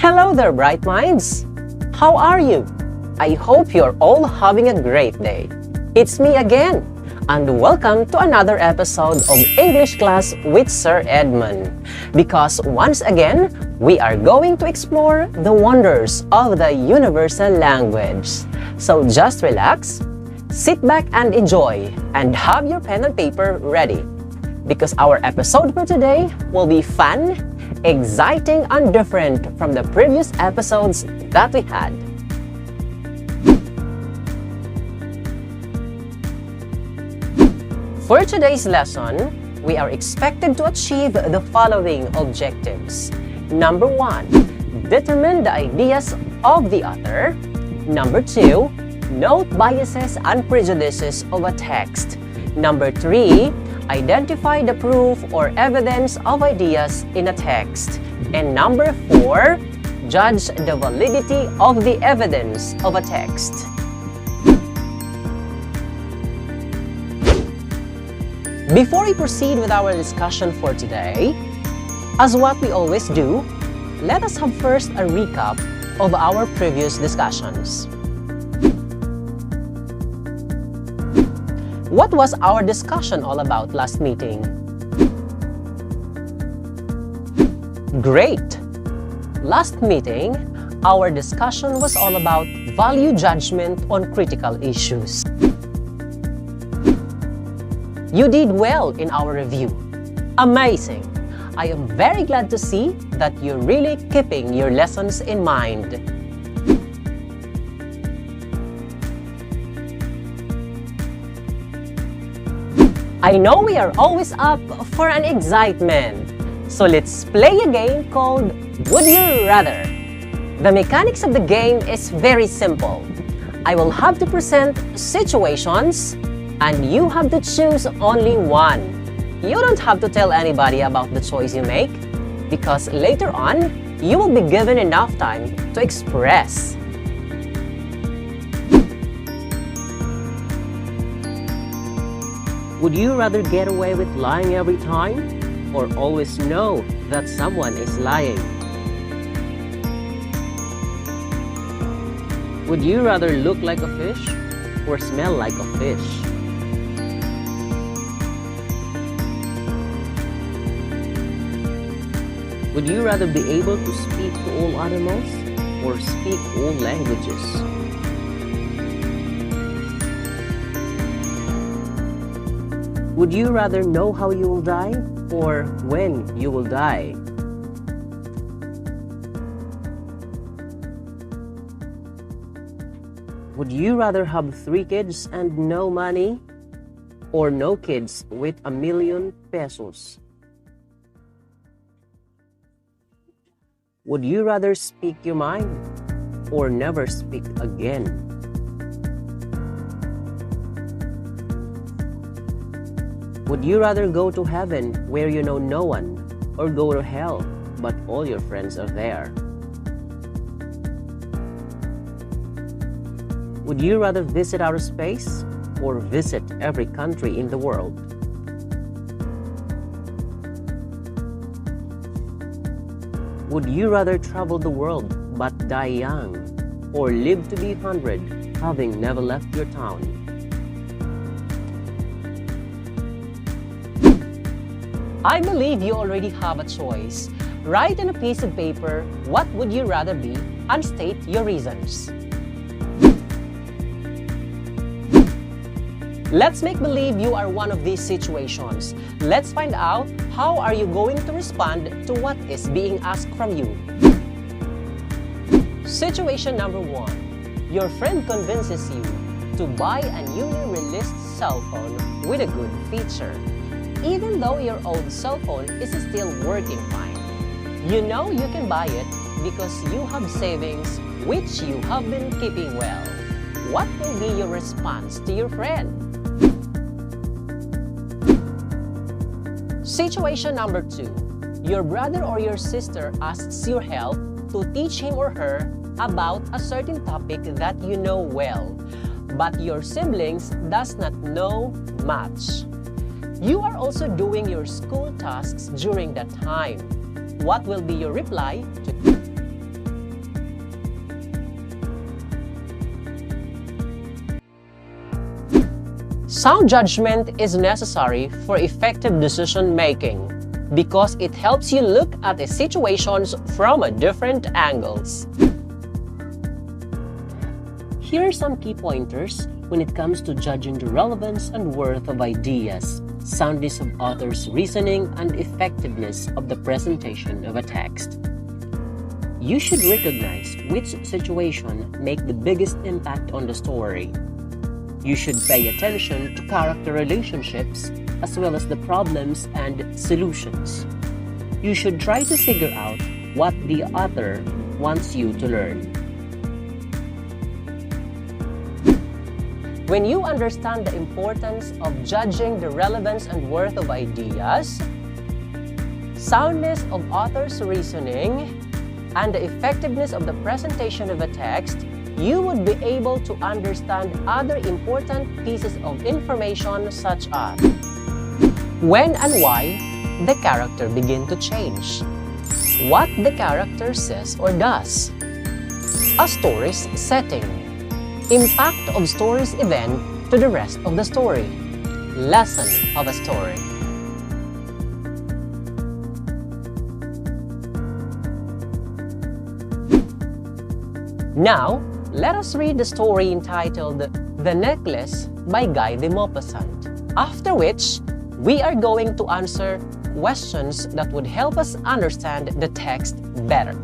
Hello there, bright minds! How are you? I hope you're all having a great day. It's me again, and welcome to another episode of English Class with Sir Edmund. Because once again, we are going to explore the wonders of the universal language. So just relax, sit back and enjoy, and have your pen and paper ready. Because our episode for today will be fun, exciting, and different from the previous episodes that we had. For today's lesson, we are expected to achieve the following objectives. Number 1, determine the ideas of the author. Number 2, note biases and prejudices of a text. Number 3, identify the proof or evidence of ideas in a text. And number 4, judge the validity of the evidence of a text. Before we proceed with our discussion for today, as what we always do, let us have first a recap of our previous discussions. What was our discussion all about last meeting? Great! Last meeting, our discussion was all about value judgment on critical issues. You did well in our review. Amazing! I am very glad to see that you're really keeping your lessons in mind. I know we are always up for an excitement. So let's play a game called Would You Rather? The mechanics of the game is very simple. I will have to present situations and you have to choose only one. You don't have to tell anybody about the choice you make because later on, you will be given enough time to express. Would you rather get away with lying every time or always know that someone is lying? Would you rather look like a fish or smell like a fish? Would you rather be able to speak to all animals or speak all languages? Would you rather know how you will die or when you will die? Would you rather have 3 kids and no money or no kids with ₱1,000,000 pesos? Would you rather speak your mind or never speak again? Would you rather go to heaven where you know no one or go to hell but all your friends are there? Would you rather visit outer space or visit every country in the world? Would you rather travel the world but die young or live to be 100 having never left your town? I believe you already have a choice. Write on a piece of paper what would you rather be and state your reasons. Let's make believe you are one of these situations. Let's find out how are you going to respond to what is being asked from you. Situation number 1. Your friend convinces you to buy a newly released cell phone with a good feature, even though your old cell phone is still working fine. You know you can buy it because you have savings which you have been keeping well. What will be your response to your friend? Situation number 2. Your brother or your sister asks your help to teach him or her about a certain topic that you know well, but your siblings does not know much. You are also doing your school tasks during that time. What will be your reply to Sound judgment is necessary for effective decision making because it helps you look at the situations from different angles. Here are some key pointers when it comes to judging the relevance and worth of ideas, soundness of author's reasoning, and effectiveness of the presentation of a text. You should recognize which situation make the biggest impact on the story. You should pay attention to character relationships as well as the problems and solutions. You should try to figure out what the author wants you to learn. When you understand the importance of judging the relevance and worth of ideas, soundness of author's reasoning, and the effectiveness of the presentation of a text, you would be able to understand other important pieces of information such as when and why the character begin to change, what the character says or does, a story's setting, impact of story's event to the rest of the story, lesson of a story. Now, let us read the story entitled The Necklace by Guy de Maupassant, after which we are going to answer questions that would help us understand the text better.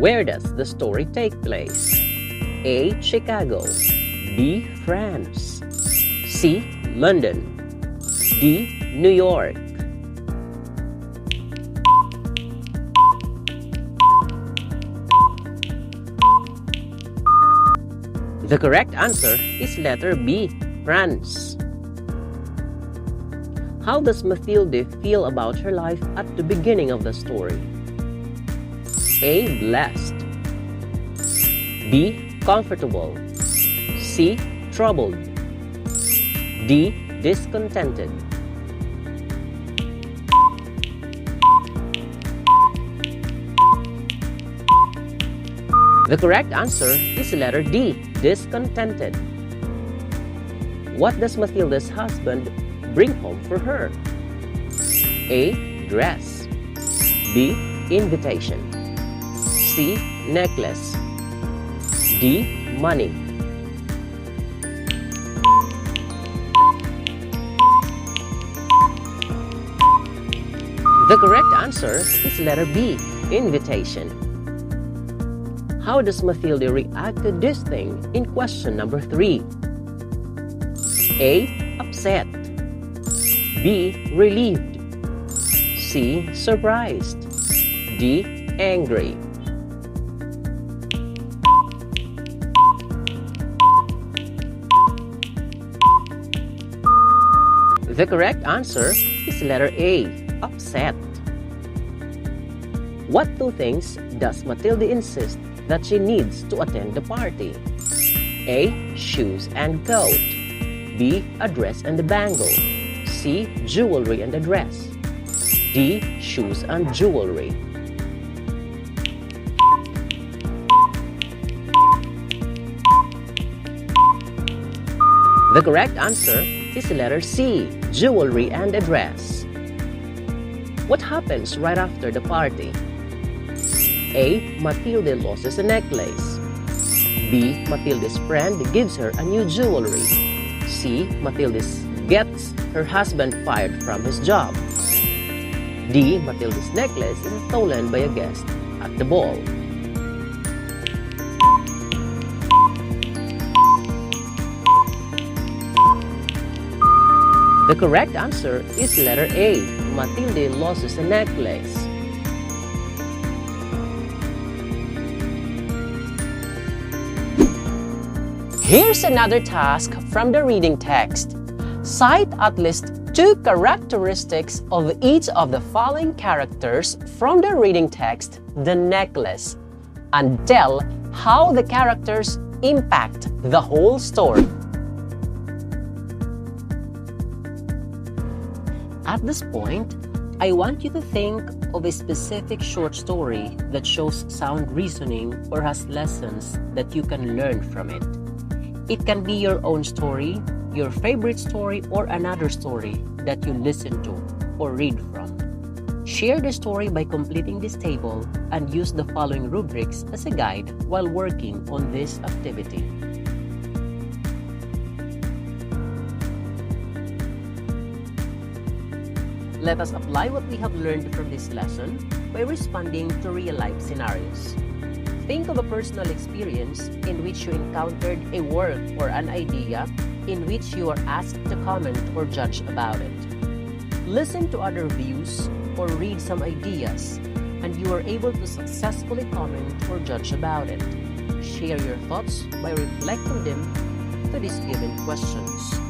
Where does the story take place? A. Chicago, B. France, C. London, D. New York. The correct answer is letter B, France. How does Mathilde feel about her life at the beginning of the story? A. Blessed, B. Comfortable, C. Troubled, D. Discontented. The correct answer is letter D, discontented. What does Mathilde's husband bring home for her? A. Dress, B. Invitation, C. Necklace, D. Money. The correct answer is letter B, invitation. How does Mathilde react to this thing in question number 3? A. Upset, B. Relieved, C. Surprised, D. Angry. The correct answer is letter A, upset. What two things does Mathilde insist that she needs to attend the party? A. Shoes and coat, B. A dress and a bangle, C. Jewelry and a dress, D. Shoes and jewelry. The correct answer is letter C, jewelry and a dress. What happens right after the party? A. Mathilde loses a necklace, B. Mathilde's friend gives her a new jewelry, C. Mathilde gets her husband fired from his job, D. Mathilde's necklace is stolen by a guest at the ball. The correct answer is letter A, Mathilde loses a necklace. Here's another task from the reading text. Cite at least 2 characteristics of each of the following characters from the reading text, the necklace, and tell how the characters impact the whole story. At this point, I want you to think of a specific short story that shows sound reasoning or has lessons that you can learn from it. It can be your own story, your favorite story, or another story that you listen to or read from. Share the story by completing this table and use the following rubrics as a guide while working on this activity. Let us apply what we have learned from this lesson by responding to real-life scenarios. Think of a personal experience in which you encountered a work or an idea in which you are asked to comment or judge about it. Listen to other views or read some ideas, and you are able to successfully comment or judge about it. Share your thoughts by reflecting them to these given questions.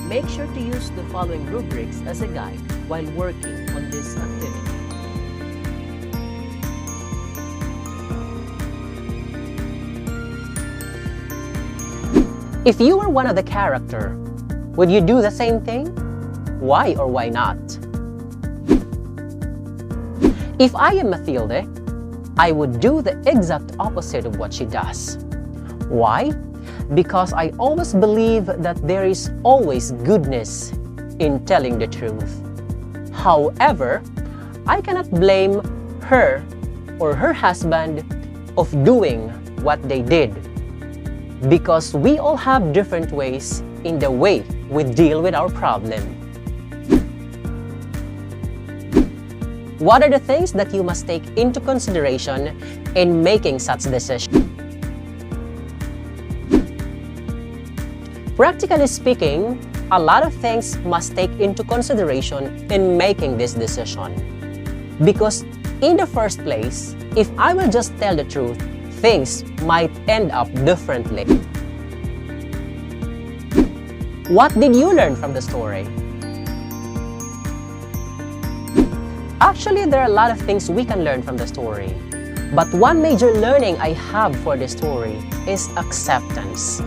Make sure to use the following rubrics as a guide while working on this activity. If you were one of the characters, would you do the same thing? Why or why not? If I am Mathilde, I would do the exact opposite of what she does. Why? Because I always believe that there is always goodness in telling the truth. However, I cannot blame her or her husband of doing what they did, because we all have different ways in the way we deal with our problem. What are the things that you must take into consideration in making such decisions? Practically speaking, a lot of things must take into consideration in making this decision. Because in the first place, if I will just tell the truth, things might end up differently. What did you learn from the story? Actually, there are a lot of things we can learn from the story. But one major learning I have for the story is acceptance.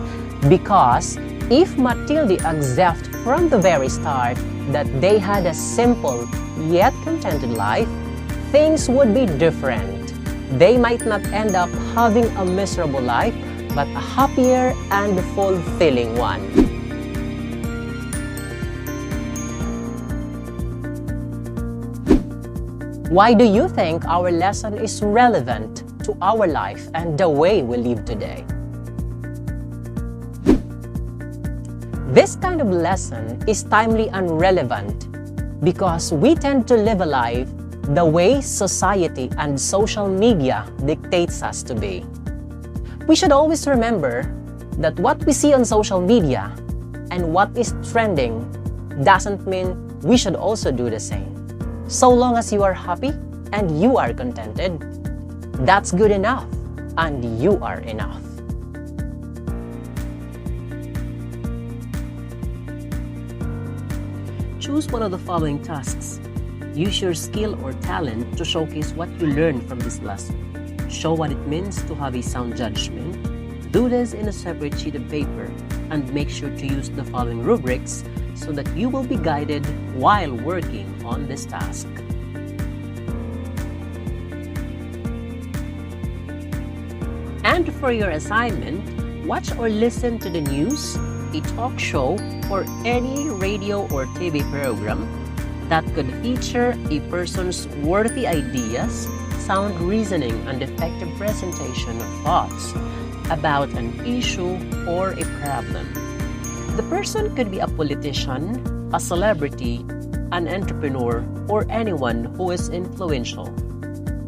Because if Matilde accepted from the very start that they had a simple yet contented life, things would be different. They might not end up having a miserable life, but a happier and fulfilling one. Why do you think our lesson is relevant to our life and the way we live today? This kind of lesson is timely and relevant because we tend to live a life the way society and social media dictates us to be. We should always remember that what we see on social media and what is trending doesn't mean we should also do the same. So long as you are happy and you are contented, that's good enough and you are enough. Choose one of the following tasks. Use your skill or talent to showcase what you learned from this lesson. Show what it means to have a sound judgment. Do this in a separate sheet of paper and make sure to use the following rubrics so that you will be guided while working on this task. And for your assignment, watch or listen to the news, a talk show, or any radio or TV program that could feature a person's worthy ideas, sound reasoning, and effective presentation of thoughts about an issue or a problem. The person could be a politician, a celebrity, an entrepreneur, or anyone who is influential.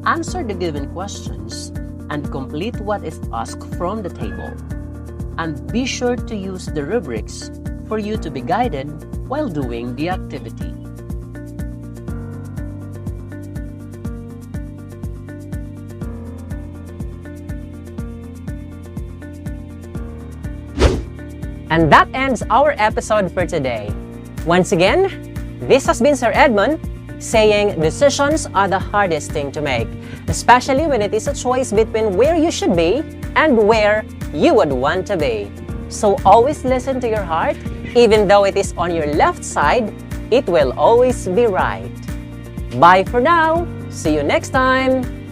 Answer the given questions and complete what is asked from the table. And be sure to use the rubrics for you to be guided while doing the activity. And that ends our episode for today. Once again, this has been Sir Edmund saying decisions are the hardest thing to make, especially when it is a choice between where you should be and where you would want to be. So always listen to your heart. Even though it is on your left side, it will always be right. Bye for now. See you next time.